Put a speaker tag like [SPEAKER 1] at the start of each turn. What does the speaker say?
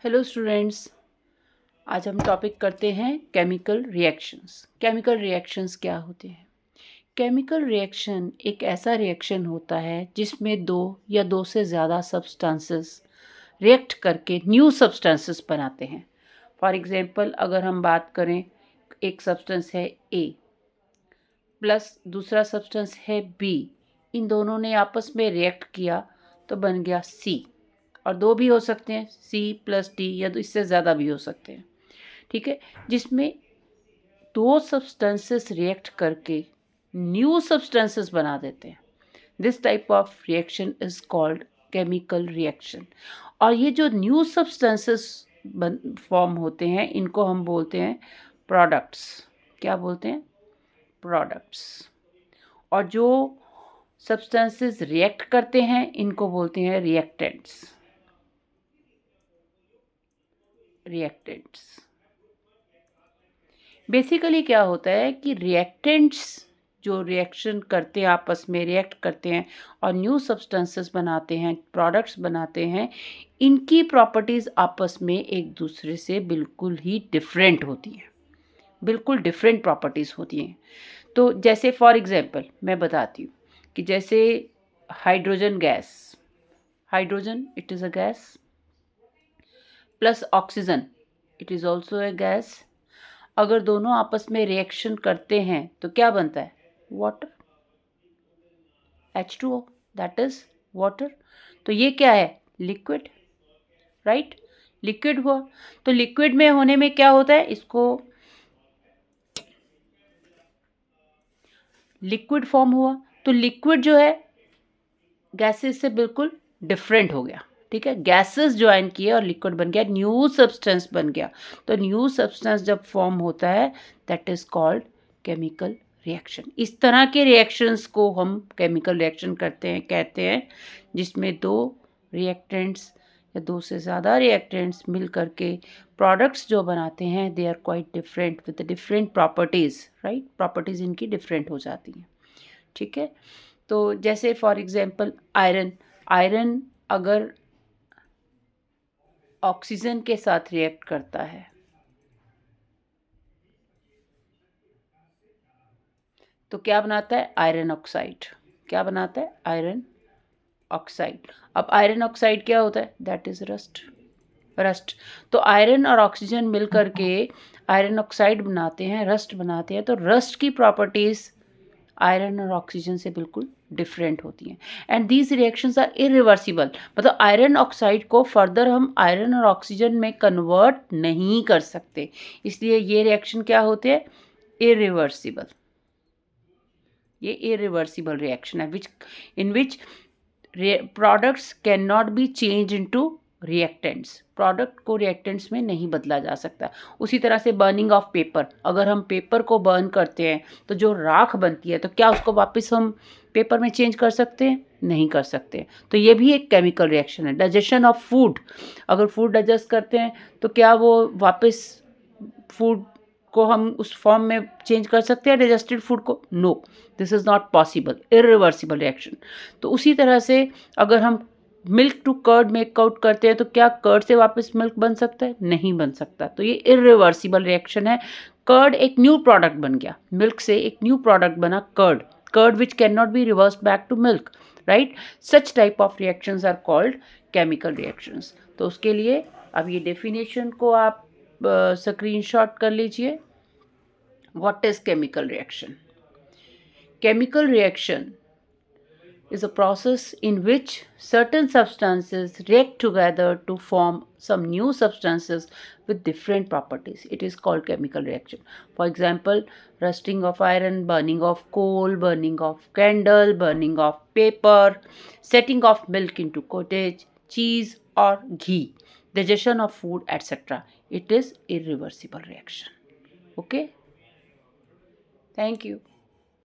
[SPEAKER 1] Hello students, आज हम topic करते हैं केमिकल रिएक्शंस। केमिकल रिएक्शंस क्या होते हैं? केमिकल रिएक्शन एक ऐसा रिएक्शन होता है जिसमें दो या दो से ज़्यादा सब्सटेंसेस रिएक्ट करके न्यू सब्सटेंसेस बनाते हैं। फॉर एग्जांपल, अगर हम बात करें, एक सब्सटेंस है ए प्लस दूसरा सब्सटेंस है बी, इन दोनों ने आपस में रिएक्ट किया तो बन गया सी। और दो भी हो सकते हैं, सी प्लस डी, या तो इससे ज़्यादा भी हो सकते हैं। ठीक है, जिसमें दो सब्सटेंसेस रिएक्ट करके न्यू सब्सटेंसेस बना देते हैं। This type of reaction is called chemical reaction. और ये जो न्यू सब्सटेंसेस फॉर्म होते हैं, इनको हम बोलते हैं प्रोडक्ट्स। क्या बोलते हैं? प्रोडक्ट्स। और जो सब्सटेंसेस रिएक्ट करते हैं, इनको बोलते हैं रिएक्टेंट्स। बेसिकली क्या होता है कि रिएक्टेंट्स जो रिएक्शन करते हैं, आपस में रिएक्ट करते हैं और न्यू सब्सटेंसेस बनाते हैं, प्रोडक्ट्स बनाते हैं, इनकी प्रॉपर्टीज़ आपस में एक दूसरे से बिल्कुल ही डिफरेंट होती हैं। बिल्कुल डिफरेंट प्रॉपर्टीज़ होती हैं। तो जैसे फॉर एग्जांपल मैं बताती हूँ कि जैसे hydrogen gas, hydrogen it is a gas, plus oxygen it is also a gas. अगर दोनों आपस में रिएक्शन करते हैं तो क्या बनता है? Water, H2O, that is water. तो ये क्या है? Liquid, right? लिक्विड हुआ। तो लिक्विड में होने में क्या होता है? इसको लिक्विड फॉर्म हुआ। तो लिक्विड जो है गैसेस से बिल्कुल डिफरेंट हो गया। ठीक है, गैसेस ज्वाइन किए और लिक्विड बन गया, न्यू सब्सटेंस बन गया। तो न्यू सब्सटेंस जब फॉर्म होता है, that is called chemical reaction. इस तरह के रिएक्शंस को हम केमिकल रिएक्शन करते हैं, कहते हैं, जिसमें दो रिएक्टेंट्स या दो से ज़्यादा रिएक्टेंट्स मिल करके प्रोडक्ट्स जो बनाते हैं, they are quite different with different properties, right? Properties इनकी डिफरेंट हो जाती हैं। ठीक है, तो जैसे फॉर एग्जांपल आयरन, आयरन अगर ऑक्सीजन के साथ रिएक्ट करता है तो क्या बनाता है? Iron oxide. क्या बनाता है? Iron oxide. अब आयरन ऑक्साइड क्या होता है? That is rust. रस्ट। तो आयरन और ऑक्सीजन मिल करके आयरन ऑक्साइड बनाते हैं, रस्ट बनाते हैं। तो रस्ट की प्रॉपर्टीज आयरन और ऑक्सीजन से बिल्कुल डिफरेंट होती हैं। And these reactions are irreversible. मतलब आयरन ऑक्साइड को फर्दर हम आयरन और ऑक्सीजन में कन्वर्ट नहीं कर सकते, इसलिए ये रिएक्शन क्या होते हैं? इरिवर्सिबल। ये इरिवर्सिबल रिएक्शन है in which products can not be change into reactants. Product को रिएक्टेंट्स में नहीं बदला जा सकता। उसी तरह से बर्निंग ऑफ पेपर, अगर हम पेपर को बर्न करते हैं तो जो राख बनती है, तो क्या उसको वापस हम पेपर में चेंज कर सकते हैं? नहीं कर सकते। तो ये भी एक केमिकल रिएक्शन है। डाइजेशन ऑफ फूड, अगर फूड डाइजेस्ट करते हैं तो क्या वो वापस फूड को हम उस फॉर्म में चेंज कर सकते हैं डाइजेस्टेड फूड को? No, this is not possible, irreversible reaction. तो उसी तरह से अगर हम milk to curd make out करते हैं तो क्या कर्ड से वापस मिल्क बन सकता है? नहीं बन सकता। तो ये इरिवर्सिबल रिएक्शन है। कर्ड एक न्यू प्रोडक्ट बन गया, मिल्क से एक न्यू प्रोडक्ट बना curd, curd which can not be reversed back to milk, right? Such type of reactions are called chemical reactions. तो उसके लिए अब ये डेफिनेशन को आप स्क्रीनशॉट कर लीजिए। What is chemical reaction? Chemical reaction is a process in which certain substances react together to form some new substances with different properties. It is called chemical reaction. For example, rusting of iron, burning of coal, burning of candle, burning of paper, setting of milk into cottage, cheese or ghee, digestion of food, etc. It is irreversible reaction. Okay? Thank you.